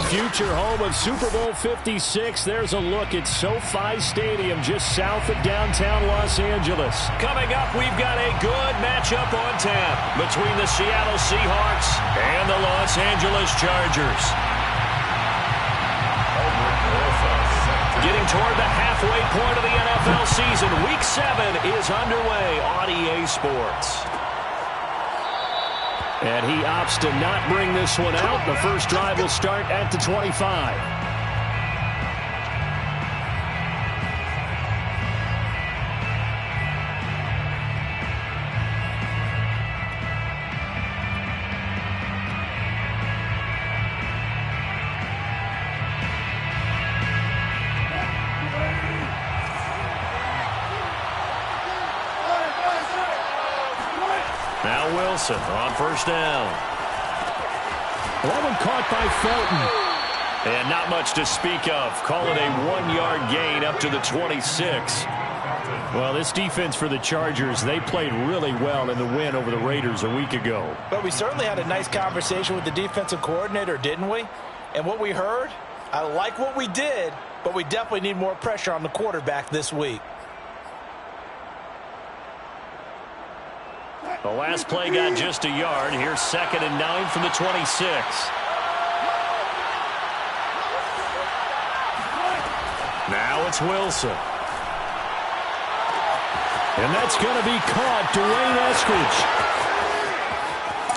future home of Super Bowl 56. There's a look at SoFi Stadium just south of downtown Los Angeles. Coming up, we've got a good matchup on tap between the Seattle Seahawks and the Los Angeles Chargers. Getting toward the halfway point of the NFL season, Week 7 is underway on EA Sports. And he opts to not bring this one out. The first drive will start at the 25. Now Wilson on first down. That one caught by Felton. And not much to speak of. Call it a 1-yard gain up to the 26. Well, this defense for the Chargers, they played really well in the win over the Raiders a week ago. But we certainly had a nice conversation with the defensive coordinator, didn't we? And what we heard, I like what we did, but we definitely need more pressure on the quarterback this week. The last play got just a yard. Here's 2nd and 9 from the 26. Now it's Wilson. And that's going to be caught. Dwayne Eskridge.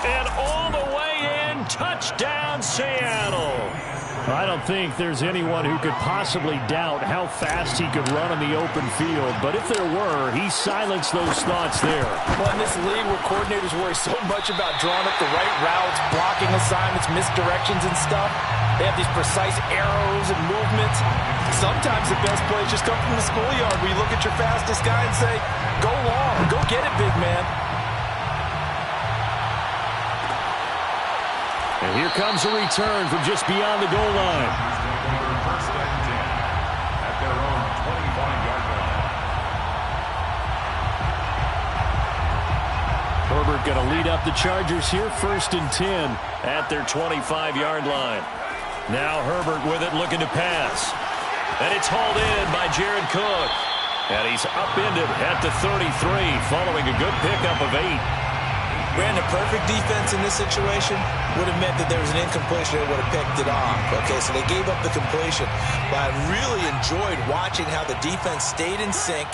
And all the way in. Touchdown, Seattle. I don't think there's anyone who could possibly doubt how fast he could run on the open field. But if there were, he silenced those thoughts there. Well, in this league where coordinators worry so much about drawing up the right routes, blocking assignments, misdirections and stuff, they have these precise arrows and movements. Sometimes the best plays just come from the schoolyard where you look at your fastest guy and say, go long, go get it, big man. And here comes a return from just beyond the goal line. Herbert going to lead up the Chargers here, 1st and 10 at their 25-yard line. Now Herbert with it, looking to pass. And it's hauled in by Jared Cook. And he's upended at the 33 following a good pickup of 8. Brandon, perfect defense in this situation would have meant that there was an incompletion. They would have picked it off. Okay, so they gave up the completion. But I really enjoyed watching how the defense stayed in sync,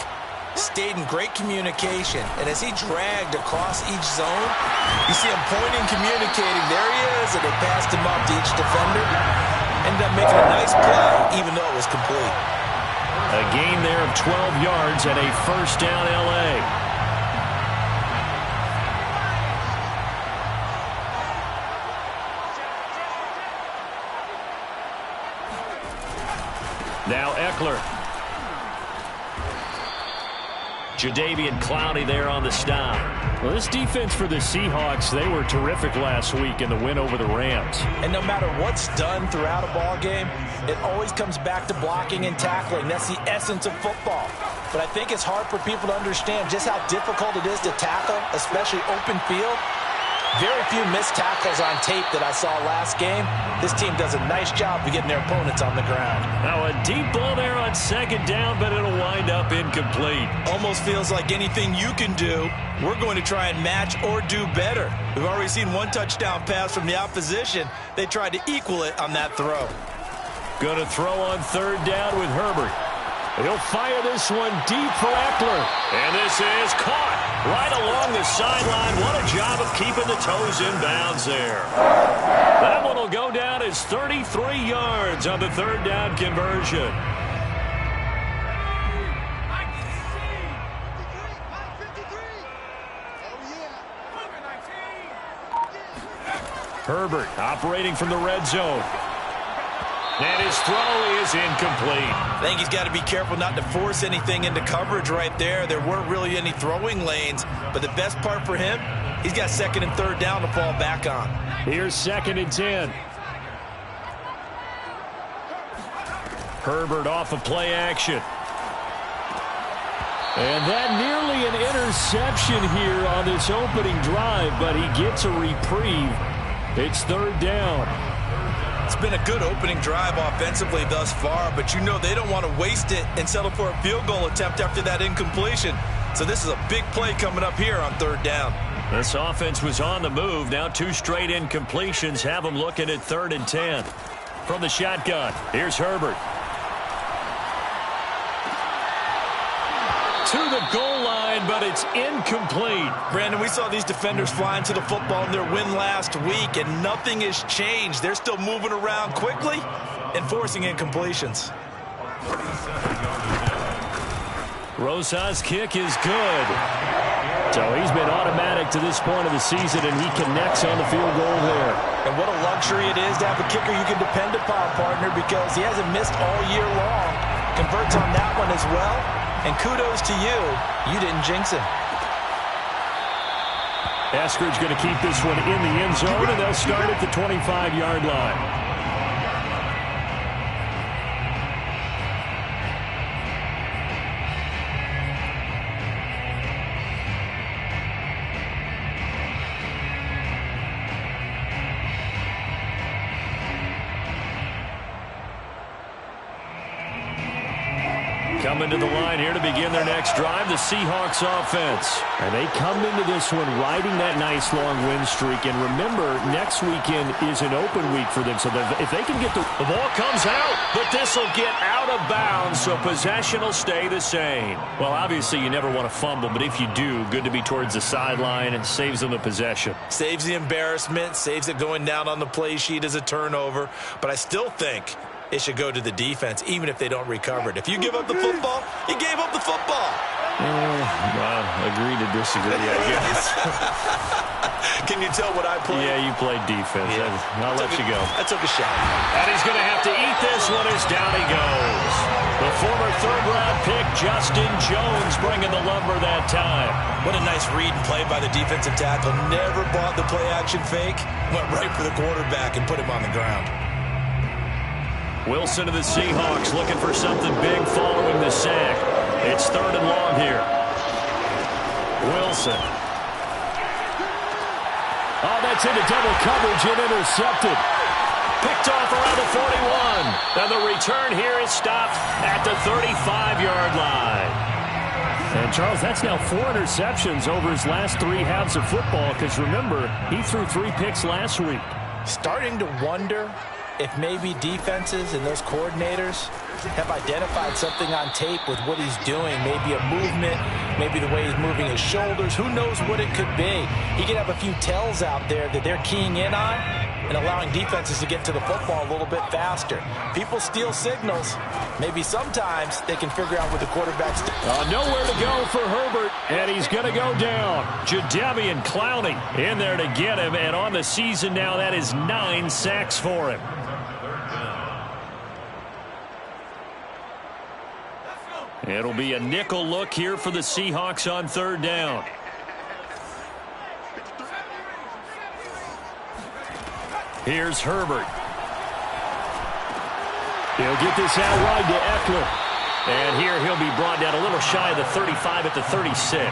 stayed in great communication. And as he dragged across each zone, you see him pointing, communicating. There he is, and they passed him up to each defender. Ended up making a nice play, even though it was complete. A gain there of 12 yards and a first down L.A. Now Eckler. Jadeveon Clowney there on the stop. Well, this defense for the Seahawks, they were terrific last week in the win over the Rams. And no matter what's done throughout a ball game, it always comes back to blocking and tackling. That's the essence of football. But I think it's hard for people to understand just how difficult it is to tackle, especially open field. Very few missed tackles on tape that I saw last game. This team does a nice job of getting their opponents on the ground. Now a deep ball there on 2nd down, but it'll wind up incomplete. Almost feels like anything you can do, we're going to try and match or do better. We've already seen one touchdown pass from the opposition. They tried to equal it on that throw. Going to throw on 3rd down with Herbert. He'll fire this one deep for Eckler. And this is caught right along the sideline. What a job of keeping the toes in bounds there. That one will go down as 33 yards on the 3rd down conversion. Herbert operating from the red zone. And his throw is incomplete. I think he's got to be careful not to force anything into coverage right there. There weren't really any throwing lanes. But the best part for him, he's got 2nd and 3rd down to fall back on. Here's 2nd and 10. Herbert off of play action. And that nearly an interception here on this opening drive, but he gets a reprieve. It's 3rd down. It's been a good opening drive offensively thus far, but you know they don't want to waste it and settle for a field goal attempt after that incompletion. So this is a big play coming up here on 3rd down. This offense was on the move. Now 2 straight incompletions have them looking at 3rd and 10. From the shotgun, here's Herbert. To the goal line, but it's incomplete. Brandon, we saw these defenders flying to the football in their win last week, and nothing has changed. They're still moving around quickly and forcing incompletions. Rosas' kick is good. So he's been automatic to this point of the season, and he connects on the field goal there. And what a luxury it is to have a kicker you can depend upon, partner, because he hasn't missed all year long. Converts on that one as well. And kudos to you. You didn't jinx him. Eskridge going to keep this one in the end zone, and they'll start at the 25-yard line. Coming to the line here to begin their next drive, the Seahawks offense. And they come into this one riding that nice long win streak. And remember, next weekend is an open week for them. So if they can get the ball comes out, but this will get out of bounds, so possession will stay the same. Well, obviously, you never want to fumble, but if you do, good to be towards the sideline and saves them the possession. Saves the embarrassment, saves it going down on the play sheet as a turnover. But I still think it should go to the defense, even if they don't recover it. If you give up the football, you gave up the football. Well, agree to disagree, I guess. Can you tell what I played? Yeah, you played defense. Yeah. I'll let you go. I took a shot. And he's going to have to eat this one as down he goes. The former 3rd-round pick, Justin Jones, bringing the lumber that time. What a nice read and play by the defensive tackle. Never bought the play-action fake. Went right for the quarterback and put him on the ground. Wilson of the Seahawks looking for something big following the sack. It's 3rd and long here. Wilson. Oh, that's into double coverage and intercepted. Picked off around the 41. And the return here is stopped at the 35-yard line. And, Charles, that's now 4 interceptions over his last 3 halves of football because, remember, he threw 3 picks last week. Starting to wonder if maybe defenses and those coordinators have identified something on tape with what he's doing. Maybe a movement, maybe the way he's moving his shoulders. Who knows what it could be? He could have a few tells out there that they're keying in on and allowing defenses to get to the football a little bit faster. People steal signals. Maybe sometimes they can figure out what the quarterback's doing. Nowhere to go for Herbert, and he's going to go down. Jadeveon Clowney in there to get him, and on the season now, that is 9 sacks for him. It'll be a nickel look here for the Seahawks on 3rd down. Here's Herbert. He'll get this out wide to Eckler. And here he'll be brought down a little shy of the 35 at the 36.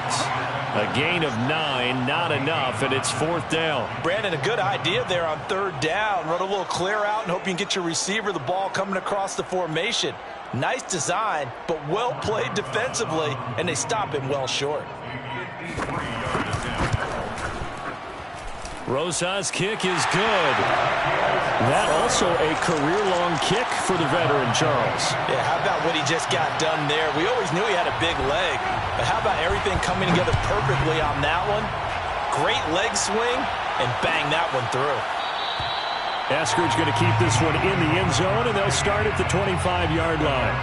A gain of 9, not enough, and it's 4th down. Brandon, a good idea there on 3rd down. Run a little clear out and hope you can get your receiver the ball coming across the formation. Nice design, but well played defensively, and they stop him well short. Rosas' kick is good. That also a career-long kick for the veteran, Charles. Yeah, how about what he just got done there? We always knew he had a big leg, but how about everything coming together perfectly on that one? Great leg swing, and bang that one through. Eskridge going to keep this one in the end zone, and they'll start at the 25-yard line.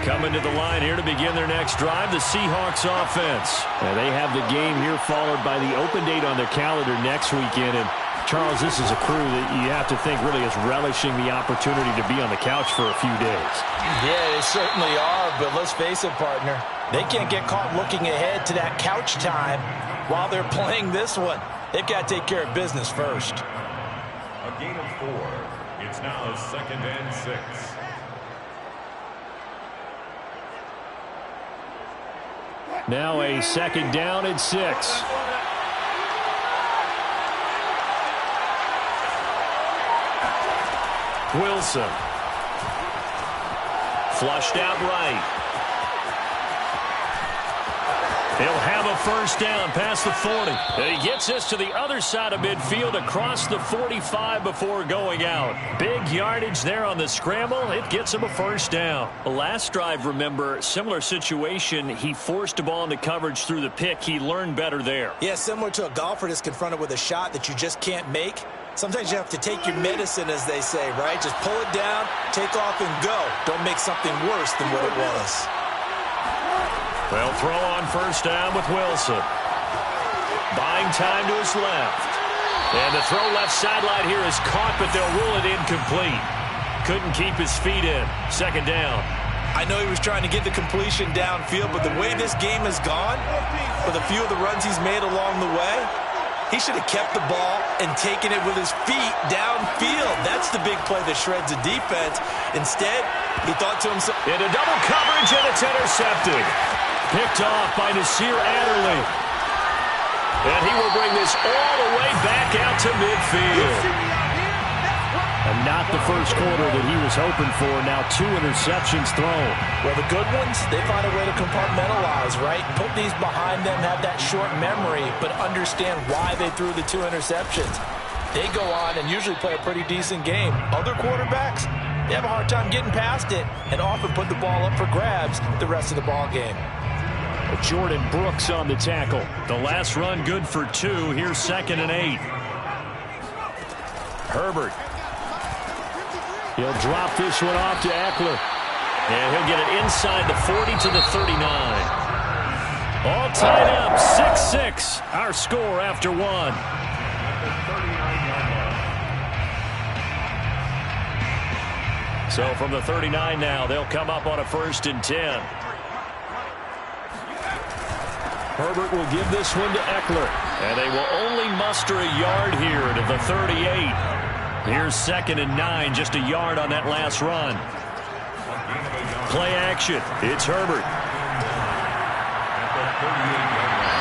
Coming to the line here to begin their next drive, the Seahawks offense. And they have the game here followed by the open date on their calendar next weekend. And Charles, this is a crew that you have to think really is relishing the opportunity to be on the couch for a few days. Yeah, they certainly are, but let's face it, partner. They can't get caught looking ahead to that couch time while they're playing this one. They've got to take care of business first. A gain of 4. It's now 2nd and 6. Now a second down and 6. Wilson. Flushed out right. He'll have a first down past the 40. And he gets this to the other side of midfield across the 45 before going out. Big yardage there on the scramble. It gets him a first down. The last drive, remember, similar situation. He forced the ball into coverage through the pick. He learned better there. Yeah, similar to a golfer that's confronted with a shot that you just can't make. Sometimes you have to take your medicine, as they say, right? Just pull it down, take off, and go. Don't make something worse than what it was. They'll throw on first down with Wilson. Buying time to his left. And the throw left sideline here is caught, but they'll rule it incomplete. Couldn't keep his feet in. Second down. I know he was trying to get the completion downfield, but the way this game has gone, with a few of the runs he's made along the way, he should have kept the ball and taken it with his feet downfield. That's the big play that shreds the defense. Instead, he thought to himself, into double coverage, and it's intercepted. Picked off by Nasir Adderley. And he will bring this all the way back out to midfield. And not the first quarter that he was hoping for. Now 2 interceptions thrown. Well, the good ones, they find a way to compartmentalize, right? Put these behind them, have that short memory, but understand why they threw the 2 interceptions. They go on and usually play a pretty decent game. Other quarterbacks, they have a hard time getting past it and often put the ball up for grabs the rest of the ball game. Jordan Brooks on the tackle. The last run good for 2. Here's 2nd and 8. Herbert. He'll drop this one off to Eckler. And he'll get it inside the 40 to the 39. All tied up, 6-6. Our score after 1. So from the 39 now, they'll come up on a 1st and 10. Herbert will give this one to Eckler. And they will only muster a yard here to the 38. Here's 2nd and 9, just a yard on that last run. Play action. It's Herbert.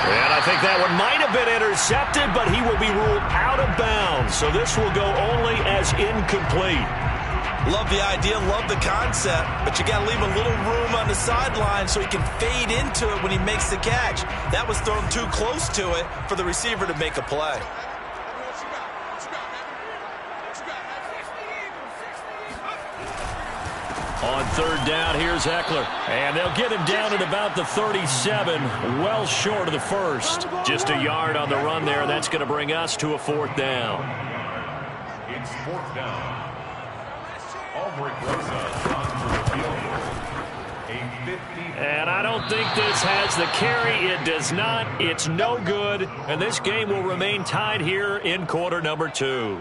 And I think that one might have been intercepted, but he will be ruled out of bounds. So this will go only as incomplete. Love the idea, love the concept, but you got to leave a little room on the sideline so he can fade into it when he makes the catch. That was thrown too close to it for the receiver to make a play. On 3rd down, here's Eckler. And they'll get him down at about the 37, well short of the 1st. Just a yard on the run there. That's going to bring us to a 4th down. It's 4th down. And I don't think this has the carry. It does not. It's no good. And this game will remain tied here in quarter number 2.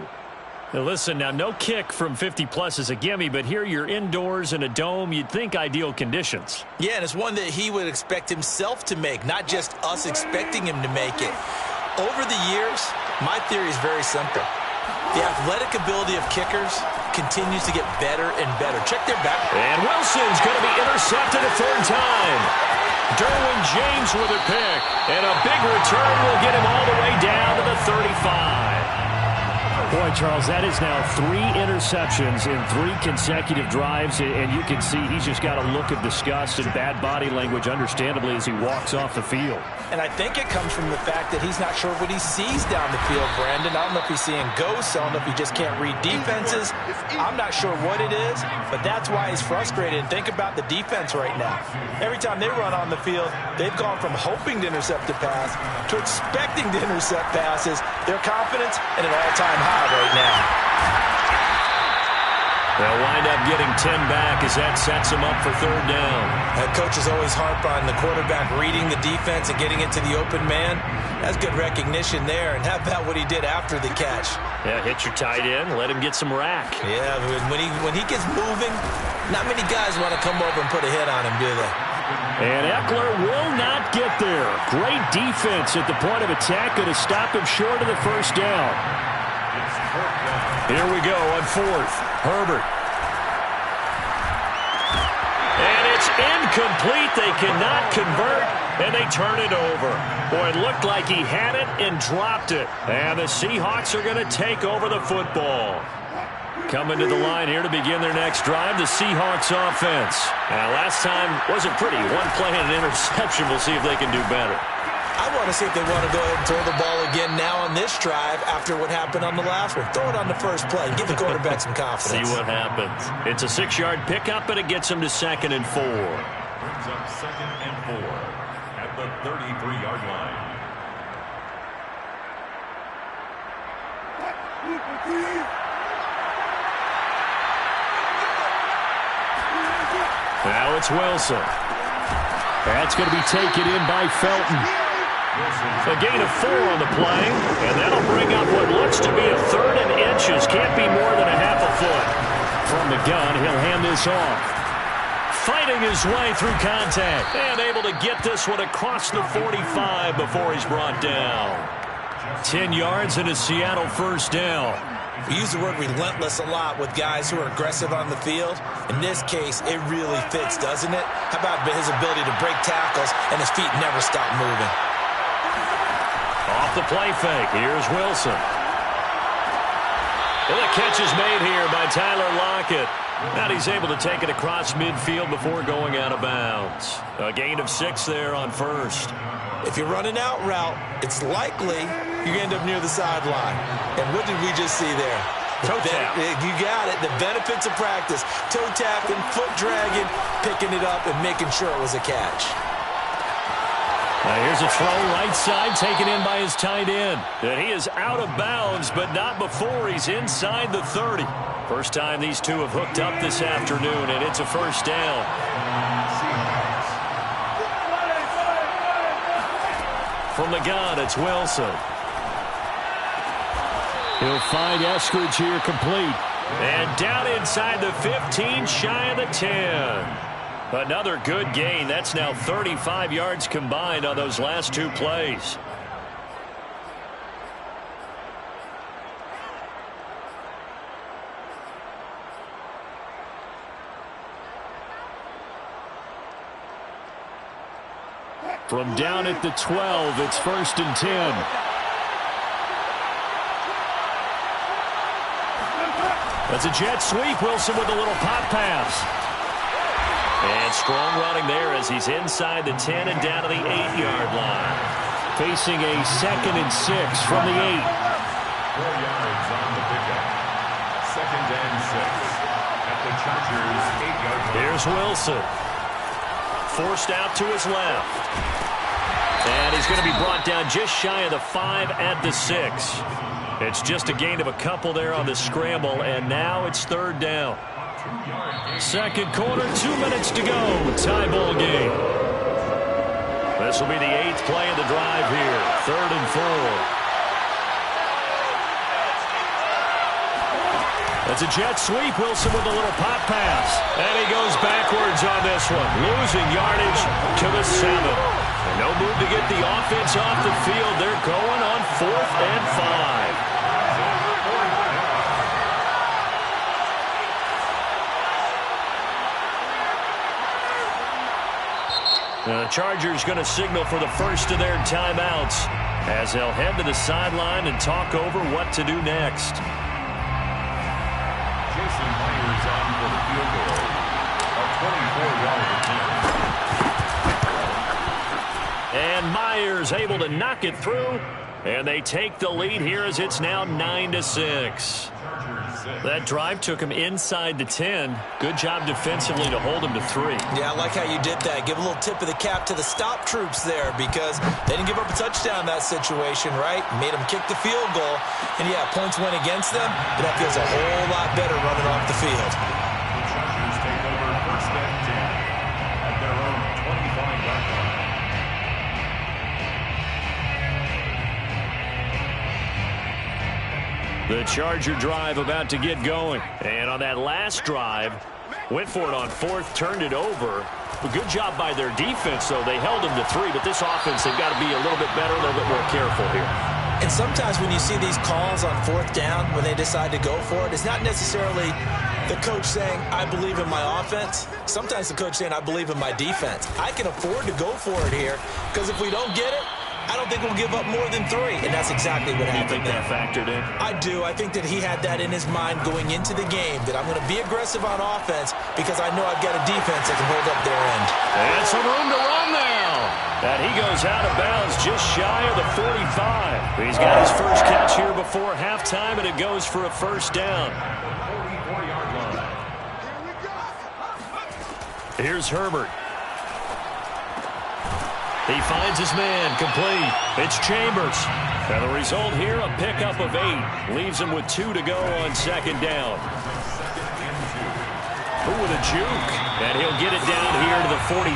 Now listen, now no kick from 50-plus is a gimme, but here you're indoors in a dome. You'd think ideal conditions. Yeah, and it's one that he would expect himself to make, not just us expecting him to make it. Over the years, my theory is very simple. The athletic ability of kickers continues to get better and better. Check their back. And Wilson's going to be intercepted a 3rd time. Derwin James with a pick. And a big return will get him all the way down to the 35. Boy, Charles, that is now 3 interceptions in 3 consecutive drives, and you can see he's just got a look of disgust and bad body language, understandably, as he walks off the field. And I think it comes from the fact that he's not sure what he sees down the field, Brandon. I don't know if he's seeing ghosts. I don't know if he just can't read defenses. I'm not sure what it is, but that's why he's frustrated. And think about the defense right now. Every time they run on the field, they've gone from hoping to intercept a pass to expecting to intercept passes. Their confidence at an all-time high right now. They'll wind up getting 10 back as that sets them up for 3rd down. That coach is always harp on the quarterback reading the defense and getting it to the open man. That's good recognition there. And how about what he did after the catch? Yeah, hit your tight end, let him get some rack. Yeah, when he gets moving, not many guys want to come over and put a hit on him, do they? And Eckler will not get there. Great defense at the point of attack, going to stop him short of the 1st down. Here we go on 4th. Herbert. And it's Incomplete. They cannot convert, and they turn it over. Boy, it looked like he had it and dropped it. And the Seahawks are going to take over the football. Coming to the line here to begin their next drive, the Seahawks offense. Now, last time wasn't pretty. One play and an interception. We'll see if they can do better. I want to see if they want to go ahead and throw the ball again now on this drive after what happened on the last one. Throw it on the first play. Give the quarterback some confidence. See what happens. It's a 6-yard pickup, and it gets them to 2nd and 4. Brings up 2nd and 4 at the 33-yard line. Now it's Wilson. That's going to be taken in by Felton. A gain of 4 on the play, and that'll bring up what looks to be a 3rd and inches. Can't be more than a half a foot. From the gun, he'll hand this off. Fighting his way through contact, and able to get this one across the 45 before he's brought down. 10 yards and a Seattle first down. We use the word relentless a lot with guys who are aggressive on the field. In this case, it really fits, doesn't it? How about his ability to break tackles and his feet never stop moving? Off the play fake, here's Wilson. And the catch is made here by Tyler Lockett. Now he's able to take it across midfield before going out of bounds. A gain of 6 there on first. If you're running out route, it's likely you end up near the sideline. And what did we just see there? Toe tap. You got it. The benefits of practice. Toe tapping, foot dragging, picking it up, and making sure it was a catch. Now here's a throw right side taken in by his tight end. And he is out of bounds, but not before he's inside the 30. First time these two have hooked up this afternoon, and it's a first down. From the gun, it's Wilson. He'll find Eskridge here complete. And down inside the 15, shy of the 10. Another good gain. That's now 35 yards combined on those last 2 plays. From down at the 12, it's 1st and 10. That's a jet sweep. Wilson with a little pop pass. And strong running there as he's inside the 10 and down to the 8-yard line. Facing a 2nd and 6 from the 8. 4 yards on the pickup. 2nd and 6 at the Chargers' 8-yard line. Here's Wilson. Forced out to his left. And he's going to be brought down just shy of the 5 at the 6. It's just a gain of a couple there on the scramble, and now it's 3rd down. Second quarter, 2 minutes to go. Tie ball game. This will be the 8th play of the drive here. 3rd and 4. That's a jet sweep. Wilson with a little pop pass. And he goes backwards on this one. Losing yardage to the 7. And no move to get the offense off the field. They're going on 4th and 5. The Chargers going to signal for the first of their timeouts as they'll head to the sideline and talk over what to do next. Jason Myers on for the field goal. A 24-yard attempt. And Myers able to knock it through. And they take the lead here as it's now 9-6. That drive took him inside the 10. Good job defensively to hold him to 3. Yeah, I like how you did that. Give a little tip of the cap to the stop troops there because they didn't give up a touchdown in that situation, right? Made them kick the field goal. And, yeah, points went against them, but that feels a whole lot better running off the field. The Chargers take over 1st and 10 at their own 25-yard line. The Charger drive about to get going. And on that last drive, went for it on 4th, turned it over. A good job by their defense, though. They held them to 3, but this offense, they've got to be a little bit better, a little bit more careful here. And sometimes when you see these calls on 4th down, when they decide to go for it, it's not necessarily the coach saying, I believe in my offense. Sometimes the coach saying, I believe in my defense. I can afford to go for it here because if we don't get it, I don't think we'll give up more than 3, and that's exactly what happened. You think that factored in? I do. I think that he had that in his mind going into the game, that I'm going to be aggressive on offense because I know I've got a defense that can hold up their end. And some room to run now. And he goes out of bounds just shy of the 45. He's got his first catch here before halftime, and it goes for a first down. 44-yard line. Here's Herbert. He finds his man, complete. It's Chambers. And the result here, a pickup of 8. Leaves him with 2 to go on second down. Ooh, with a juke. And he'll get it down here to the 43.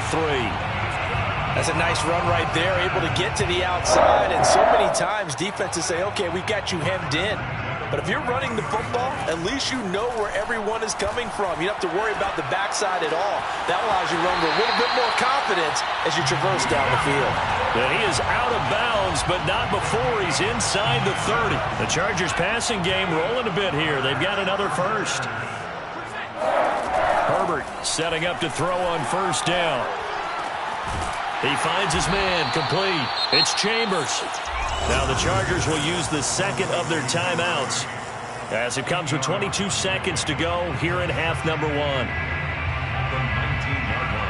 That's a nice run right there, able to get to the outside. And so many times defenses say, okay, we've got you hemmed in. But if you're running the football, at least you know where everyone is coming from. You don't have to worry about the backside at all. That allows you to run with a little bit more confidence as you traverse down the field. And he is out of bounds, but not before he's inside the 30. The Chargers passing game rolling a bit here. They've got another first. Herbert setting up to throw on first down. He finds his man, complete. It's Chambers. Now the Chargers will use the second of their timeouts as it comes with 22 seconds to go here in half number 1. The 19-yard line.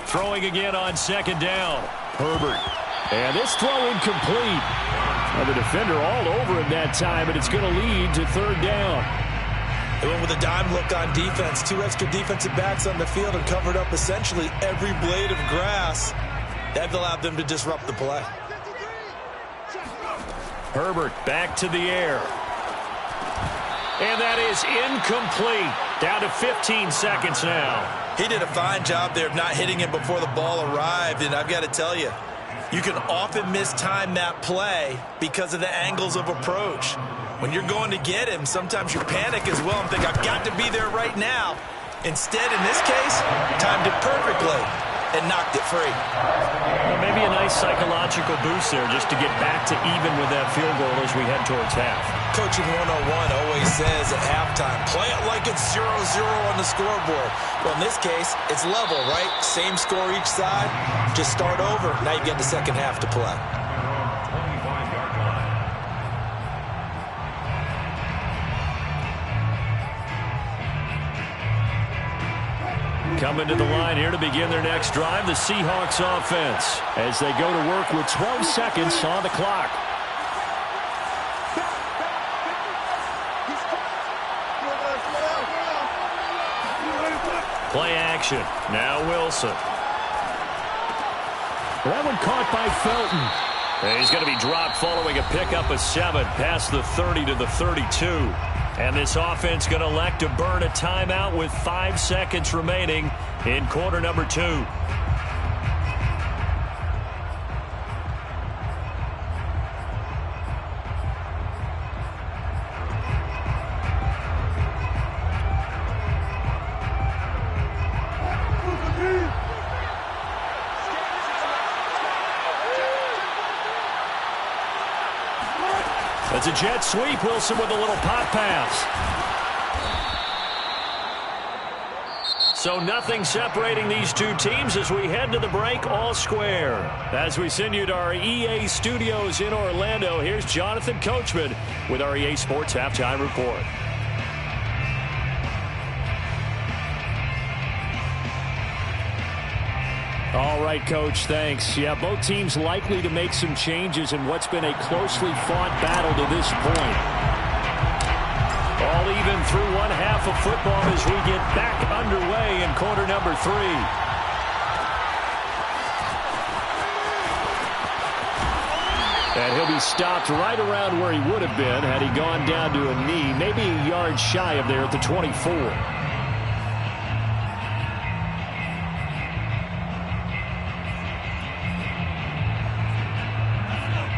Throwing again on second down. Herbert. And this throw incomplete. Well, the defender all over him that time, and it's going to lead to third down. They went with a dime look on defense. 2 extra defensive backs on the field and covered up essentially every blade of grass. That allowed them to disrupt the play. Herbert back to the air. And that is incomplete. Down to 15 seconds now. He did a fine job there of not hitting him before the ball arrived, and I've got to tell you, you can often mistime that play because of the angles of approach. When you're going to get him, sometimes you panic as well and think, I've got to be there right now. Instead, in this case, timed it perfectly and knocked it free. Well, maybe a nice psychological boost there just to get back to even with that field goal as we head towards half. Coaching 101 always says at halftime, play it like it's 0-0 on the scoreboard. Well, in this case, it's level, right? Same score each side. Just start over. Now you get the second half to play. 25-yard line. Coming to the line here to begin their next drive, the Seahawks offense, as they go to work with 12 seconds on the clock. Play action. Now Wilson. That one caught by Felton. And he's going to be dropped following a pickup of 7 past the 30 to the 32. And this offense going to elect to burn a timeout with 5 seconds remaining in quarter number 2. It's a jet sweep. Wilson with a little pop pass. So nothing separating these two teams as we head to the break, all square. As we send you to our EA studios in Orlando, here's Jonathan Coachman with our EA Sports Halftime Report. All right, Coach, thanks. Yeah, both teams likely to make some changes in what's been a closely fought battle to this point. All even through one half of football as we get back underway in quarter number 3. And he'll be stopped right around where he would have been had he gone down to a knee, maybe a yard shy of there at the 24.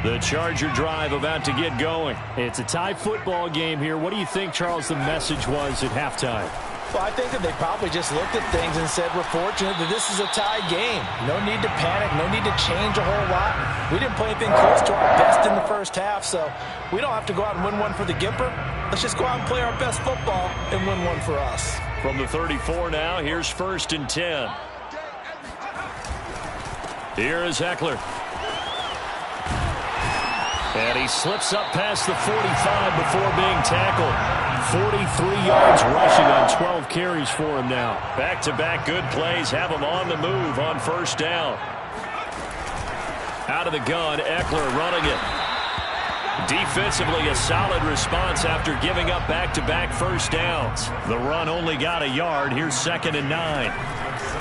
The Charger drive about to get going. It's a tie football game here. What do you think, Charles, the message was at halftime? Well, I think that they probably just looked at things and said, we're fortunate that this is a tie game. No need to panic, no need to change a whole lot. We didn't play anything close to our best in the first half, so we don't have to go out and win one for the Gipper. Let's just go out and play our best football and win one for us. From the 34 now, here's 1st and 10. Here is Eckler. And he slips up past the 45 before being tackled. 43 yards rushing on 12 carries for him now. Back-to-back good plays have him on the move on 1st down. Out of the gun, Eckler running it. Defensively, a solid response after giving up back-to-back 1st downs. The run only got a yard. Here's 2nd and 9.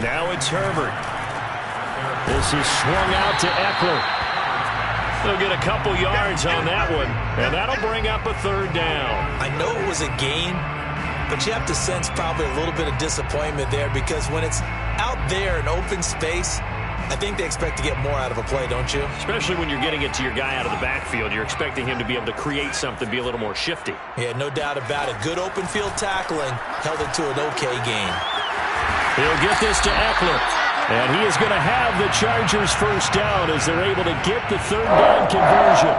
Now it's Herbert. This is swung out to Eckler. They'll get a couple yards on that one, and that'll bring up a 3rd down. I know it was a gain, but you have to sense probably a little bit of disappointment there because when it's out there in open space, I think they expect to get more out of a play, don't you? Especially when you're getting it to your guy out of the backfield. You're expecting him to be able to create something, be a little more shifty. Yeah, no doubt about it. Good open field tackling held it to an okay gain. He'll get this to Eckler. And he is going to have the Chargers 1st down as they're able to get the 3rd down conversion.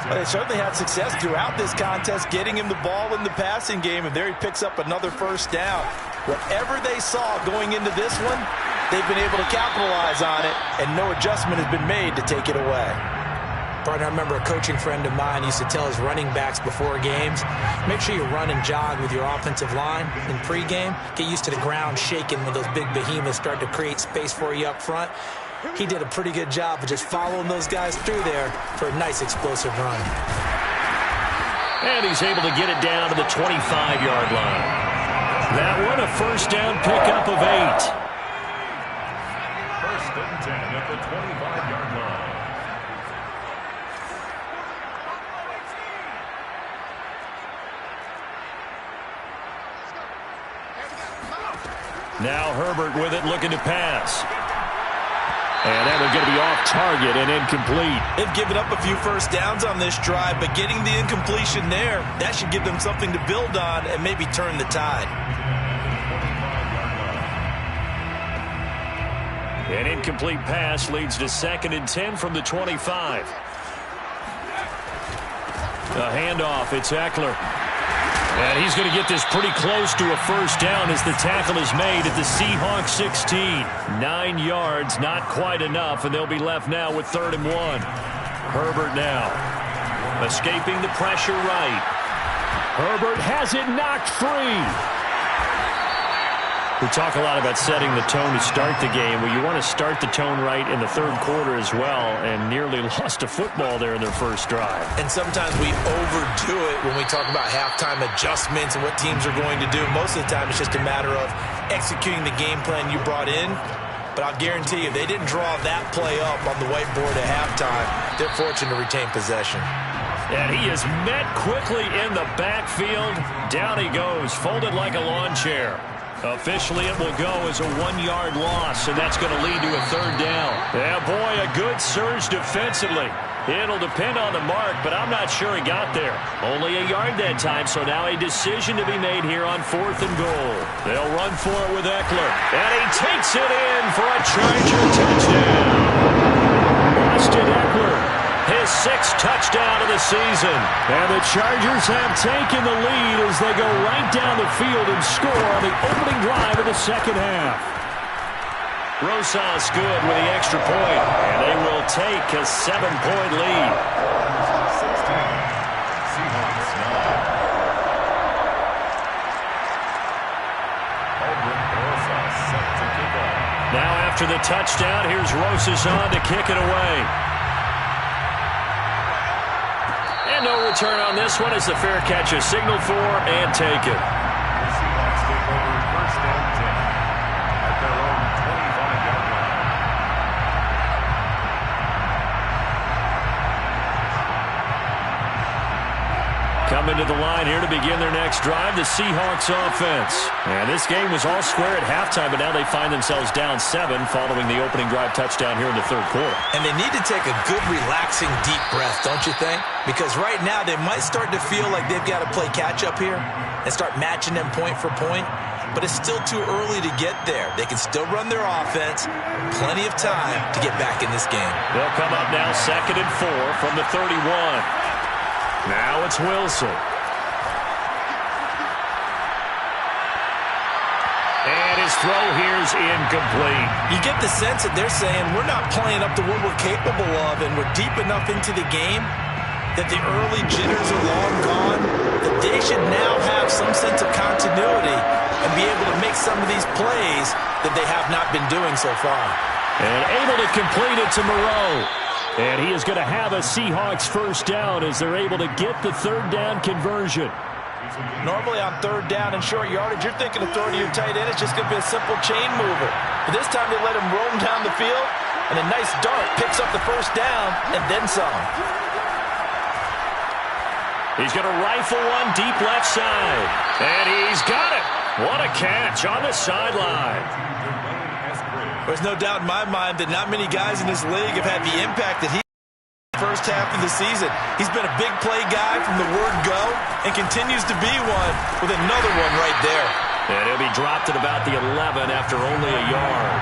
Well, they certainly had success throughout this contest getting him the ball in the passing game, and there he picks up another 1st down. Whatever they saw going into this one, they've been able to capitalize on it, and no adjustment has been made to take it away. Partner, I remember a coaching friend of mine used to tell his running backs before games, make sure you run and jog with your offensive line in pregame. Get used to the ground shaking when those big behemoths start to create space for you up front. He did a pretty good job of just following those guys through there for a nice explosive run. And he's able to get it down to the 25-yard line. That one a 1st down pickup of 8. 1st and 10 at the 25-yard line. Now Herbert with it, looking to pass. And that one's going to be off target and incomplete. They've given up a few 1st downs on this drive, but getting the incompletion there, that should give them something to build on and maybe turn the tide. An incomplete pass leads to 2nd and 10 from the 25. A handoff, it's Eckler. And he's going to get this pretty close to a 1st down as the tackle is made at the Seahawks 16. 9 yards, not quite enough, and they'll be left now with 3rd and 1. Herbert now, escaping the pressure right. Herbert has it knocked free. We talk a lot about setting the tone to start the game. Well, you want to start the tone right in the 3rd quarter as well, and nearly lost a football there in their 1st drive. And sometimes we overdo it when we talk about halftime adjustments and what teams are going to do. Most of the time, it's just a matter of executing the game plan you brought in. But I'll guarantee you, they didn't draw that play up on the whiteboard at halftime. They're fortunate to retain possession. And he is met quickly in the backfield. Down he goes, folded like a lawn chair. Officially, it will go as a 1-yard loss, and that's going to lead to a 3rd down. Yeah, boy, a good surge defensively. It'll depend on the mark, but I'm not sure he got there. Only a yard that time, so now a decision to be made here on 4th and goal. They'll run for it with Eckler, and he takes it in for a Charger touchdown. Austin Eckler, his 6th touchdown of the season. And the Chargers have taken the lead as they go right down the field and score on the opening drive of the 2nd half. Rosas good with the extra point, and they will take a 7-point lead. 16, Seahawks 9. Rosas set to kick off. Now after the touchdown, here's Rosas on to kick it away. And no return on this one as the fair catch is signaled for and taken. The Seahawks take over 1st and 10 at their own 25-yard line. Coming to the line here to begin their next drive, the Seahawks offense. And this game was all square at halftime, but now they find themselves down 7 following the opening drive touchdown here in the third quarter. And they need to take a good, relaxing, deep breath, don't you think? Because right now they might start to feel like they've got to play catch-up here and start matching them point for point. But it's still too early to get there. They can still run their offense. Plenty of time to get back in this game. They'll come up now 2nd and 4 from the 31. Now it's Wilson. And his throw here's incomplete. You get the sense that they're saying we're not playing up to what we're capable of, and we're deep enough into the game that the early jitters are long gone, that they should now have some sense of continuity and be able to make some of these plays that they have not been doing so far. And able to complete it to Moreau. And he is going to have a Seahawks first down as they're able to get the third down conversion. Normally on third down and short yardage, you're thinking of throwing to your tight end. It's just going to be a simple chain mover. But this time they let him roam down the field, and a nice dart picks up the first down and then some. He's going to rifle one deep left side. And he's got it. What a catch on the sideline. There's no doubt in my mind that not many guys in this league have had the impact that he had in the first half of the season. He's been a big play guy from the word go and continues to be one with another one right there. And he'll be dropped at about the 11 after only a yard.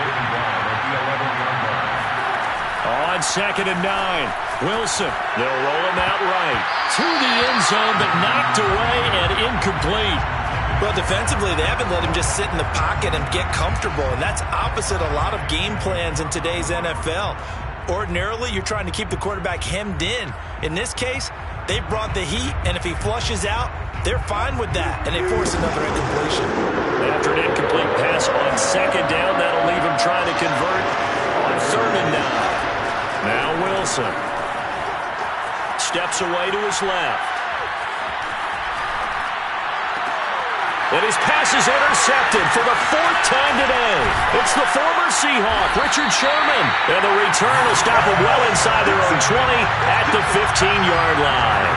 Taking down at the 11-yard line. On 2nd and 9, Wilson. They'll roll him out right to the end zone, but knocked away and incomplete. Well, defensively, they haven't let him just sit in the pocket and get comfortable, and that's opposite a lot of game plans in today's NFL. Ordinarily, you're trying to keep the quarterback hemmed in. In this case, they brought the heat, and if he flushes out, they're fine with that, and they force another incompletion. After an incomplete pass on 2nd down, that'll leave him trying to convert on 3rd and 9. Now Wilson steps away to his left. And his pass is intercepted for the 4th time today. It's the former Seahawk, Richard Sherman. And the return will stop him well inside their own 20 at the 15-yard line.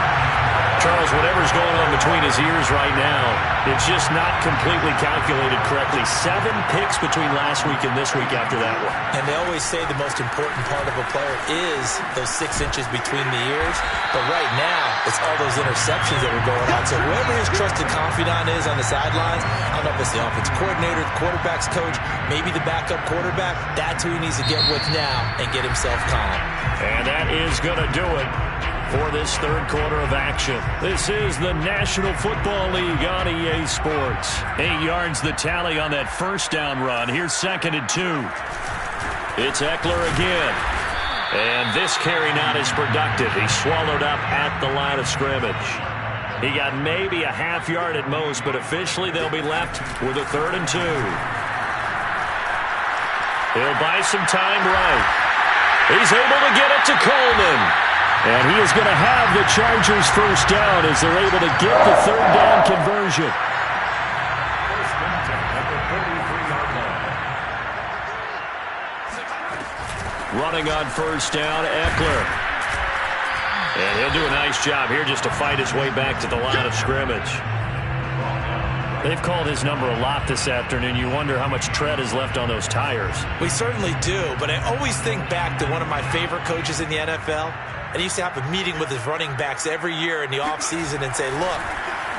Charles, whatever's going on between his ears right now, it's just not completely calculated correctly. 7 picks between last week and this week after that one. And they always say the most important part of a player is those 6 inches between the ears. But right now, it's all those interceptions that are going on. So whoever his trusted confidant is on the sidelines, I don't know if it's the offense coordinator, the quarterback's coach, maybe the backup quarterback, that's who he needs to get with now and get himself calm. And that is going to do it for this third quarter of action. This is the National Football League on EA Sports. 8 yards the tally on that first down run. Here's 2nd and 2. It's Eckler again. And this carry not as productive. He swallowed up at the line of scrimmage. He got maybe a half yard at most, but officially they'll be left with a 3rd and 2. He'll buy some time right. He's able to get it to Coleman. And he is going to have the Chargers first down as they're able to get the 3rd down conversion. First and 10 at the 33-yard line. Running on first down, Eckler. And he'll do a nice job here just to fight his way back to the line of scrimmage. They've called his number a lot this afternoon. You wonder how much tread is left on those tires. We certainly do, but I always think back to one of my favorite coaches in the NFL. And he used to have a meeting with his running backs every year in the offseason and say, look,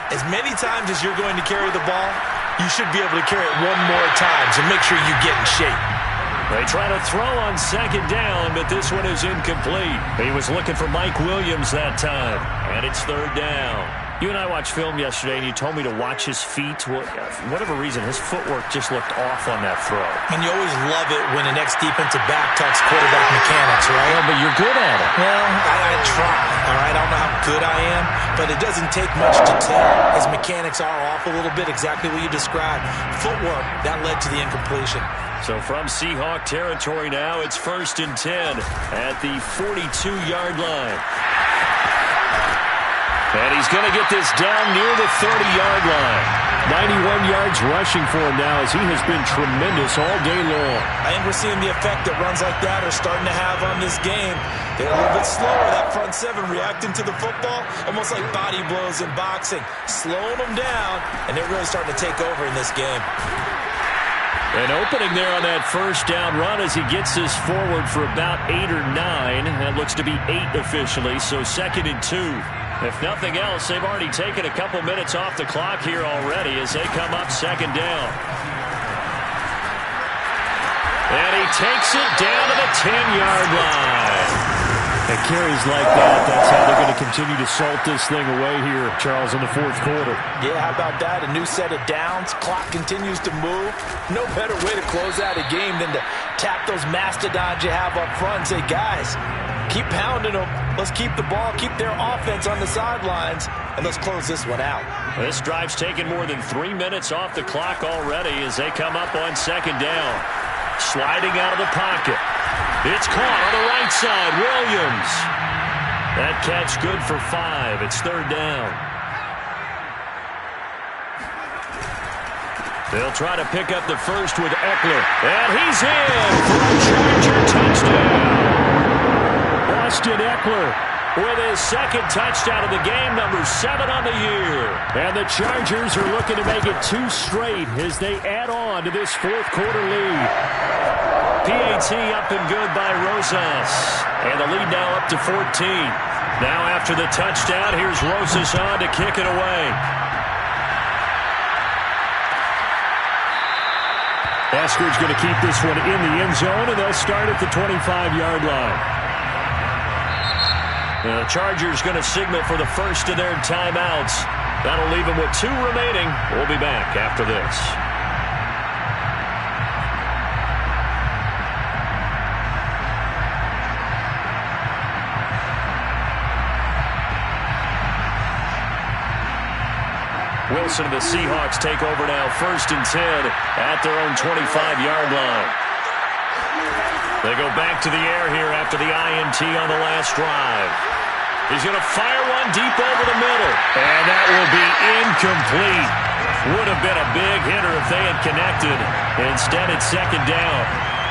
as many times as you're going to carry the ball, you should be able to carry it one more time, so make sure you get in shape. They try to throw on 2nd down, but this one is incomplete. He was looking for Mike Williams that time, and it's 3rd down. You and I watched film yesterday, and you told me to watch his feet. For whatever reason, his footwork just looked off on that throw. And you always love it when the next defensive back talks quarterback mechanics, right? Yeah, but you're good at it. Well, I try, all right? I don't know how good I am, but it doesn't take much to tell. His mechanics are off a little bit, exactly what you described. Footwork, that led to the incompletion. So from Seahawk territory now, it's 1st and 10 at the 42-yard line. And he's going to get this down near the 30-yard line. 91 yards rushing for him now as he has been tremendous all day long. I think we're seeing the effect that runs like that are starting to have on this game. They're a little bit slower, that front seven reacting to the football, almost like body blows in boxing, slowing them down, and they're really starting to take over in this game. An opening there on that first down run as he gets this forward for about 8 or 9. That looks to be 8 officially, so 2nd and 2. If nothing else, they've already taken a couple minutes off the clock here already as they come up 2nd down. And he takes it down to the 10-yard line. And carries like that, that's how they're going to continue to salt this thing away here, Charles, in the 4th quarter. Yeah, how about that? A new set of downs. Clock continues to move. No better way to close out a game than to tap those mastodons you have up front and say, guys, keep pounding them. Let's keep the ball, keep their offense on the sidelines, and let's close this one out. This drive's taken more than 3 minutes off the clock already as they come up on 2nd down. Sliding out of the pocket. It's caught on the right side. Williams. That catch good for 5. It's 3rd down. They'll try to pick up the first with Eckler. And he's in for a Charger touchdown. Austin Eckler with his 2nd touchdown of the game, number 7 on the year. And the Chargers are looking to make it 2 straight as they add on to this 4th quarter lead. PAT up and good by Rosas. And the lead now up to 14. Now after the touchdown, here's Rosas on to kick it away. Esker's going to keep this one in the end zone, and they'll start at the 25-yard line. The Chargers going to signal for the first of their timeouts. That'll leave them with 2 remaining. We'll be back after this. Wilson and the Seahawks take over now, 1st and 10 at their own 25-yard line. They go back to the air here after the INT on the last drive. He's going to fire one deep over the middle. And that will be incomplete. Would have been a big hitter if they had connected. Instead, it's 2nd down.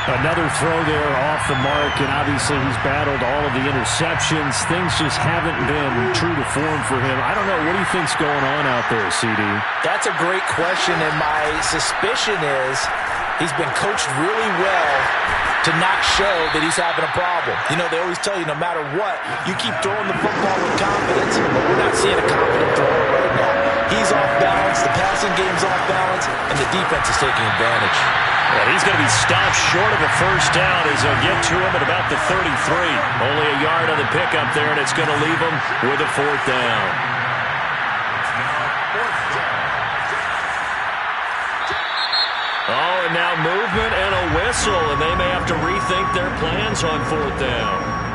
Another throw there off the mark, and obviously he's battled all of the interceptions. Things just haven't been true to form for him. I don't know. What do you think's going on out there, CD? That's a great question, and my suspicion is he's been coached really well to not show that he's having a problem. You know, they always tell you no matter what, you keep throwing the football with confidence, but we're not seeing a confident thrower right now. He's off balance, the passing game's off balance, and the defense is taking advantage. And he's going to be stopped short of a first down as they'll get to him at about the 33. Only a yard on the pickup there, and it's going to leave him with a 4th down. Oh, and now movement and a whistle, and they may have to rethink their plans on 4th down.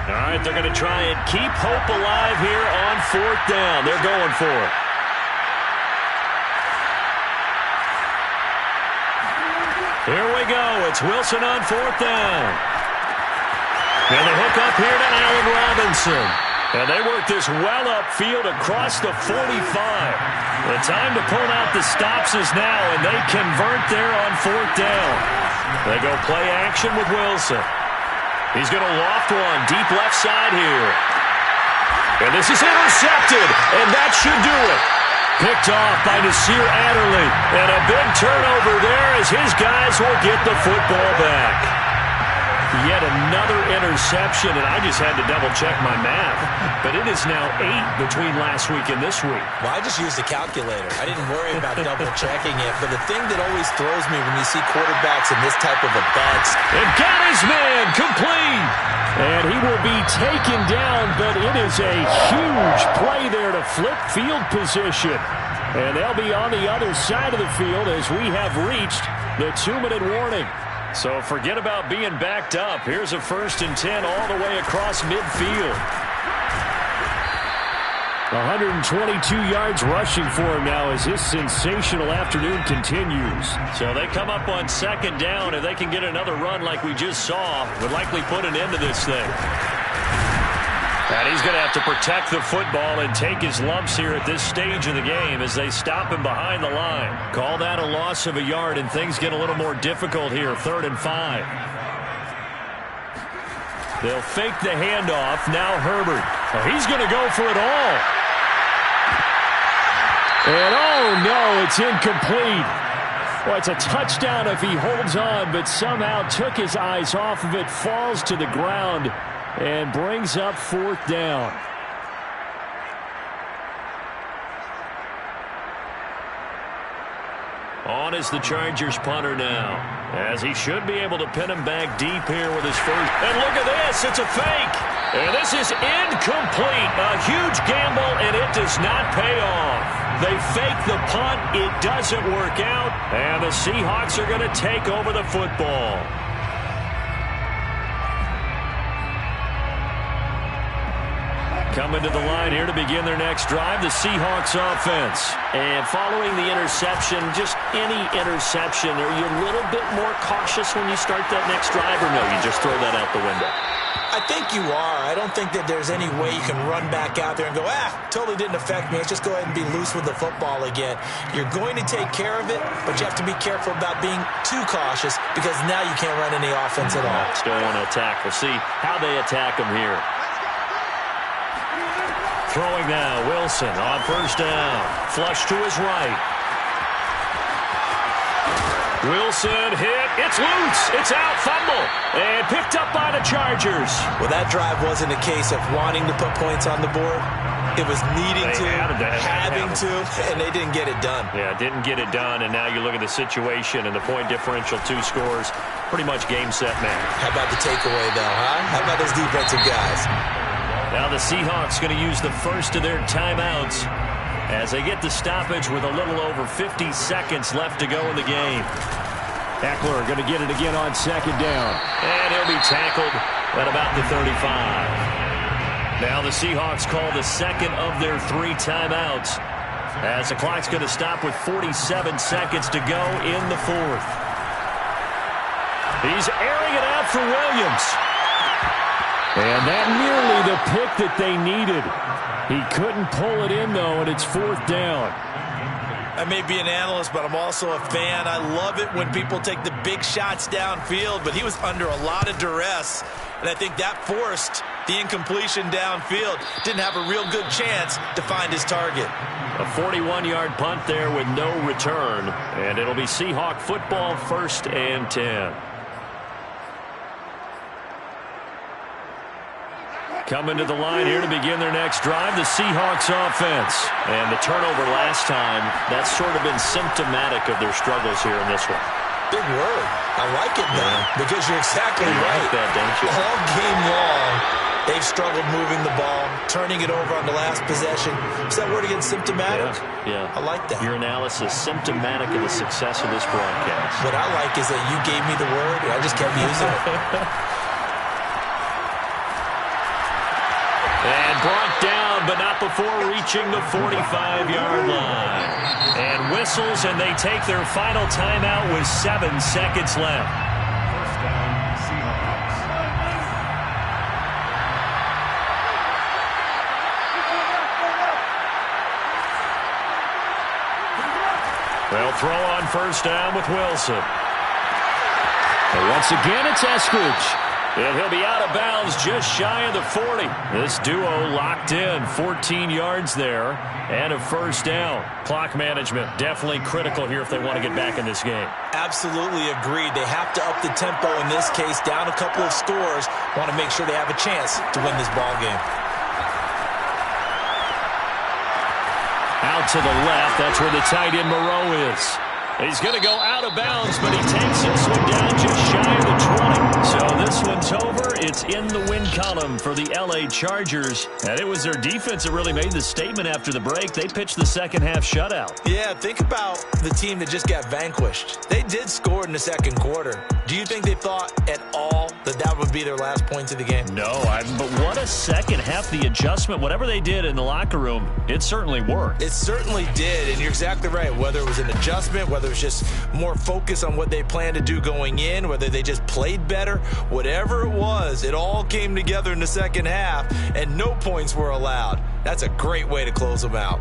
All right, they're going to try and keep hope alive here on 4th down. They're going for it. Here we go. It's Wilson on 4th down. And the hook up here to Allen Robinson. And they work this well upfield across the 45. The time to pull out the stops is now, and they convert there on 4th down. They go play action with Wilson. He's going to loft one deep left side here. And this is intercepted, and that should do it. Picked off by Nasir Adderley. And a big turnover there as his guys will get the football back. Yet another interception, and I just had to double-check my math. But it is now 8 between last week and this week. Well, I just used a calculator. I didn't worry about double-checking it. But the thing that always throws me when you see quarterbacks in this type of a bad... And got his man complete. And he will be taken down, but it is a huge play there to flip field position. And they'll be on the other side of the field as we have reached the 2-minute warning. So forget about being backed up. Here's a 1st and 10 all the way across midfield. 122 yards rushing for him now as his sensational afternoon continues. So they come up on second down. If they can get another run like we just saw, would likely put an end to this thing. And he's going to have to protect the football and take his lumps here at this stage of the game as they stop him behind the line. Call that a loss of a yard, and things get a little more difficult here, 3rd and 5. They'll fake the handoff. Now Herbert. Oh, he's going to go for it all. And oh no, it's incomplete. Well, it's a touchdown if he holds on, but somehow took his eyes off of it, falls to the ground, and brings up 4th down. On is the Chargers punter now, as he should be able to pin him back deep here with his first. And look at this, it's a fake. And this is incomplete. A huge gamble, and it does not pay off. They fake the punt, it doesn't work out, and the Seahawks are going to take over the football. Coming to the line here to begin their next drive, the Seahawks offense. And following the interception, just any interception, are you a little bit more cautious when you start that next drive, or no, you just throw that out the window? I think you are. I don't think that there's any way you can run back out there and go, totally didn't affect me. Let's just go ahead and be loose with the football again. You're going to take care of it, but you have to be careful about being too cautious because now you can't run any offense at all. Still want to attack. We'll see how they attack them here. Throwing now, Wilson on first down. Flush to his right. Wilson hit. It's loose. It's out. Fumble. And picked up by the Chargers. Well, that drive wasn't a case of wanting to put points on the board. It was needing to, having to, and they didn't get it done. Yeah, didn't get it done, and now you look at the situation and the point differential, 2 scores, pretty much game, set, match. How about the takeaway, though, huh? How about those defensive guys? Now the Seahawks going to use the first of their timeouts as they get the stoppage with a little over 50 seconds left to go in the game. Eckler going to get it again on second down. And he'll be tackled at about the 35. Now the Seahawks call the second of their 3 timeouts as the clock's going to stop with 47 seconds to go in the 4th. He's airing it out for Williams. And that nearly the pick that they needed. He couldn't pull it in, though, and it's 4th down. I may be an analyst, but I'm also a fan. I love it when people take the big shots downfield, but he was under a lot of duress, and I think that forced the incompletion downfield. Didn't have a real good chance to find his target. A 41-yard punt there with no return, and it'll be Seahawk football, 1st and 10. Coming to the line here to begin their next drive, the Seahawks offense. And the turnover last time, that's sort of been symptomatic of their struggles here in this one. Big word. I like it, though, because you're exactly right. Like that, don't you? All game long, they've struggled moving the ball, turning it over on the last possession. Is that word again, symptomatic? Yeah. I like that. Your analysis, symptomatic of the success of this broadcast. What I like is that you gave me the word, and I just kept using it. And brought down, but not before reaching the 45-yard line. And whistles, and they take their final timeout with 7 seconds left. First down, Seahawks. They'll throw on first down with Wilson. And once again, it's Eskridge. And he'll be out of bounds just shy of the 40. This duo locked in, 14 yards there, and a first down. Clock management definitely critical here if they want to get back in this game. Absolutely agreed. They have to up the tempo in this case, down a couple of scores. Want to make sure they have a chance to win this ball game. Out to the left, that's where the tight end Moreau is. He's going to go out of bounds, but he takes this one down just shy of the 20. So this one's over. It's in the win column for the L.A. Chargers. And it was their defense that really made the statement after the break. They pitched the second half shutout. Yeah, think about the team that just got vanquished. They did score in the second quarter. Do you think they thought at all that that would be their last point of the game? No, but what a second half. The adjustment, whatever they did in the locker room, it certainly worked. It certainly did, and you're exactly right. Whether it was an adjustment, whether it was just more focus on what they planned to do going in, whether they just played better, whatever it was, it all came together in the second half, and no points were allowed. That's a great way to close them out.